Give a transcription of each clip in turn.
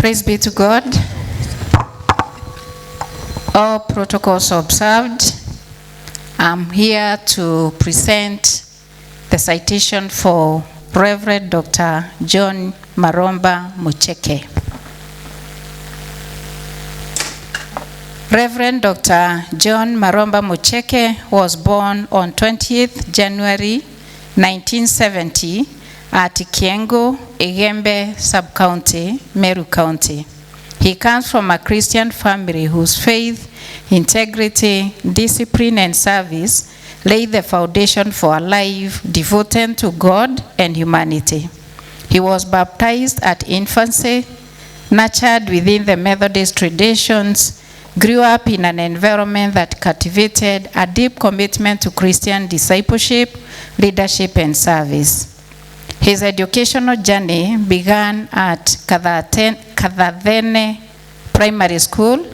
Praise be to God. All protocols observed. I'm here to present the citation for Reverend Dr. John Maromba Mucheke. Reverend Dr. John Maromba Mucheke was born on 20th January 1970 at Kiengo, Igembe Sub-County, Meru County. He comes from a Christian family whose faith, integrity, discipline, and service laid the foundation for a life devoted to God and humanity. He was baptized at infancy, nurtured within the Methodist traditions, grew up in an environment that cultivated a deep commitment to Christian discipleship, leadership, and service. His educational journey began at Kadadene Primary School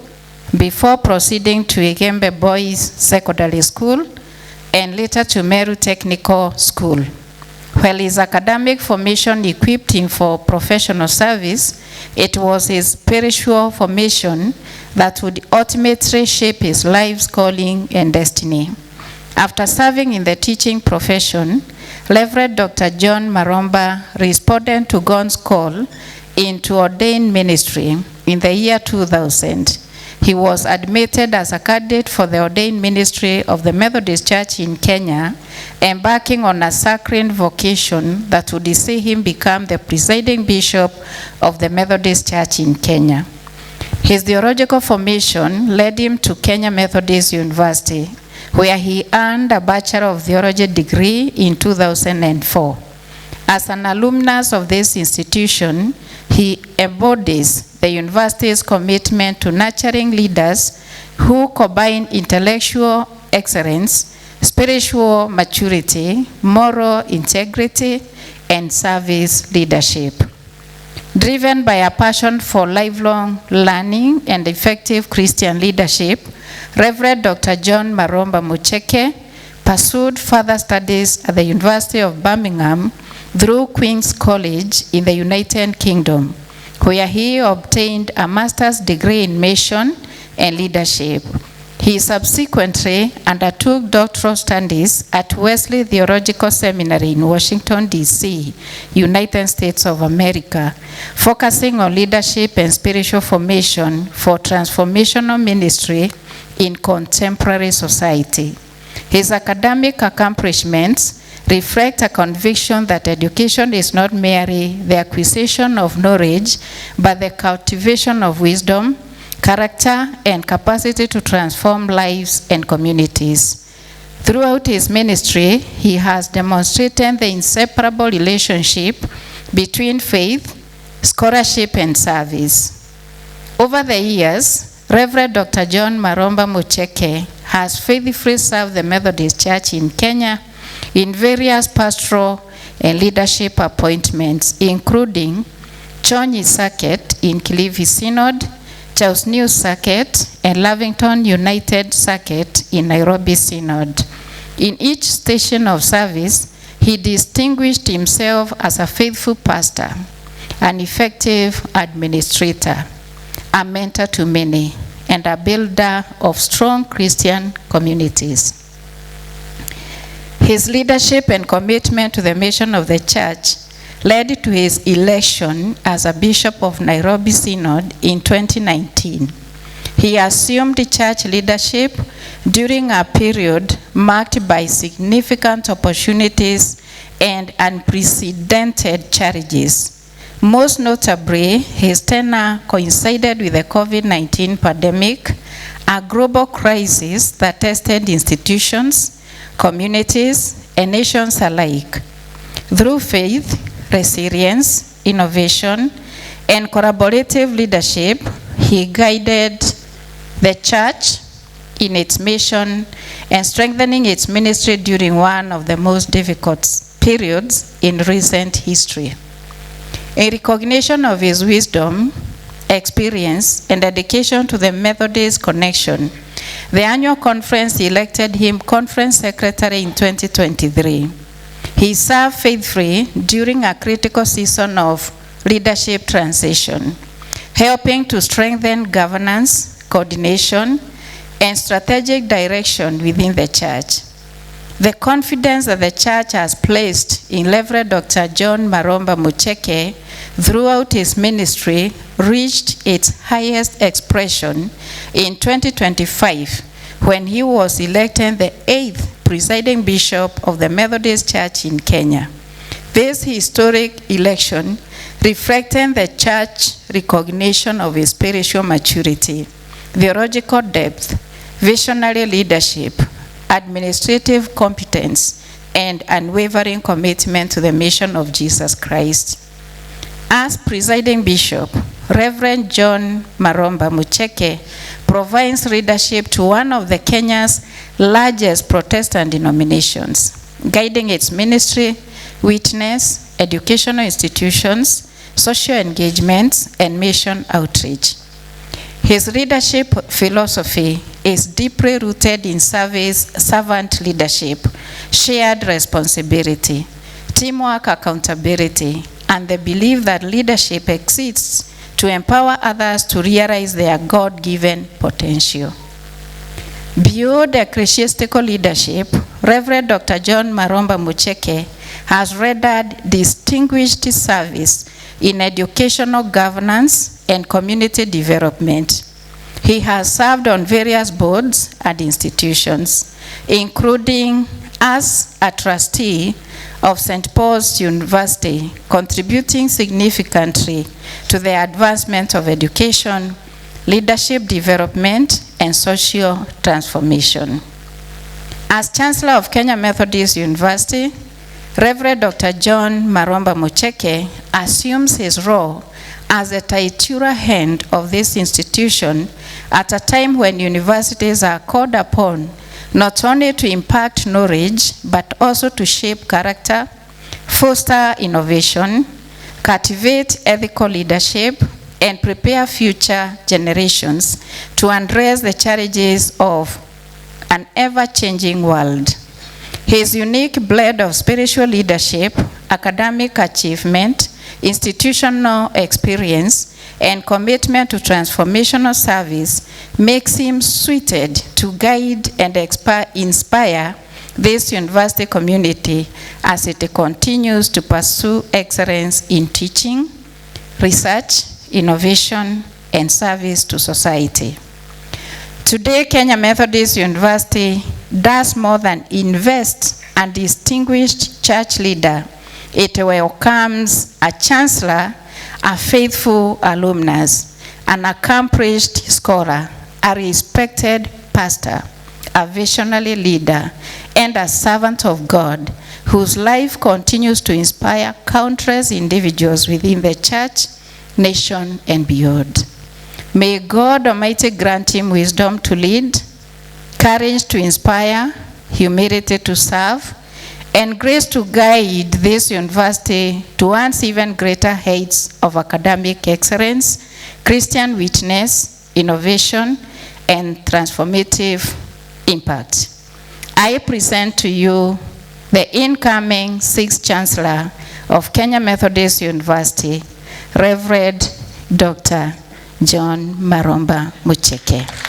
before proceeding to Igembe Boys Secondary School and later to Meru Technical School. While his academic formation equipped him for professional service, it was his spiritual formation that would ultimately shape his life's calling and destiny. After serving in the teaching profession, Reverend Dr. John Maromba responded to God's call into ordained ministry in the year 2000. He was admitted as a candidate for the ordained ministry of the Methodist Church in Kenya, embarking on a sacred vocation that would see him become the presiding bishop of the Methodist Church in Kenya. His theological formation led him to Kenya Methodist University, where he earned a Bachelor of Theology degree in 2004. As an alumnus of this institution, he embodies the university's commitment to nurturing leaders who combine intellectual excellence, spiritual maturity, moral integrity, and service leadership. Driven by a passion for lifelong learning and effective Christian leadership, Reverend Dr. John Maromba Mucheke pursued further studies at the University of Birmingham through Queen's College in the United Kingdom, where he obtained a master's degree in mission and leadership. He subsequently undertook doctoral studies at Wesley Theological Seminary in Washington, D.C., United States of America, focusing on leadership and spiritual formation for transformational ministry in contemporary society. His academic accomplishments reflect a conviction that education is not merely the acquisition of knowledge, but the cultivation of wisdom, character, and capacity to transform lives and communities. Throughout his ministry, he has demonstrated the inseparable relationship between faith, scholarship, and service. Over the years, Reverend Dr. John Maromba Mucheke has faithfully served the Methodist Church in Kenya in various pastoral and leadership appointments, including Chonyi Circuit in Kilifi Synod, Charles New Circuit, and Lavington United Circuit in Nairobi Synod. In each station of service, he distinguished himself as a faithful pastor, an effective administrator, a mentor to many, and a builder of strong Christian communities. His leadership and commitment to the mission of the church led to his election as a bishop of Nairobi Synod in 2019. He assumed church leadership during a period marked by significant opportunities and unprecedented challenges. Most notably, his tenure coincided with the COVID-19 pandemic, a global crisis that tested institutions, communities, and nations alike. Through faith, resilience, innovation, and collaborative leadership, he guided the church in its mission and strengthening its ministry during one of the most difficult periods in recent history. In recognition of his wisdom, experience, and dedication to the Methodist connection, the annual conference elected him conference secretary in 2023. He served faithfully during a critical season of leadership transition, helping to strengthen governance, coordination, and strategic direction within the church. The confidence that the church has placed in Reverend Dr. John Maromba Mucheke throughout his ministry reached its highest expression in 2025 when he was elected the 8th presiding bishop of the Methodist Church in Kenya. This historic election reflected the church recognition of his spiritual maturity, theological depth, visionary leadership, administrative competence, and unwavering commitment to the mission of Jesus Christ. As presiding bishop, Reverend John Maromba Mucheke provides leadership to one of the Kenya's largest Protestant denominations, guiding its ministry, witness, educational institutions, social engagements, and mission outreach. His leadership philosophy is deeply rooted in servant leadership, shared responsibility, teamwork, accountability, and the belief that leadership exists to empower others to realize their God-given potential. Beyond ecclesiastical leadership, Reverend Dr. John Maromba Mucheke has rendered distinguished service in educational governance and community development. He has served on various boards and institutions, including as a trustee of St. Paul's University, contributing significantly to the advancement of education, leadership development, and social transformation. As Chancellor of Kenya Methodist University, Reverend Dr. John Maromba Mucheke assumes his role as the titular hand of this institution at a time when universities are called upon not only to impart knowledge, but also to shape character, foster innovation, cultivate ethical leadership, and prepare future generations to address the challenges of an ever-changing world. His unique blend of spiritual leadership, academic achievement, institutional experience, and commitment to transformational service makes him suited to guide and inspire this university community as it continues to pursue excellence in teaching, research, innovation, and service to society. Today, Kenya Methodist University does more than invest a distinguished church leader. It welcomes a chancellor, a faithful alumnus, an accomplished scholar, a respected pastor, a visionary leader, and a servant of God whose life continues to inspire countless individuals within the church, nation, and beyond. May God Almighty grant him wisdom to lead, courage to inspire, humility to serve, and grace to guide this university towards even greater heights of academic excellence, Christian witness, innovation, and transformative impact. I present to you the incoming 6th Chancellor of Kenya Methodist University, Reverend Dr. John Maromba Mucheke.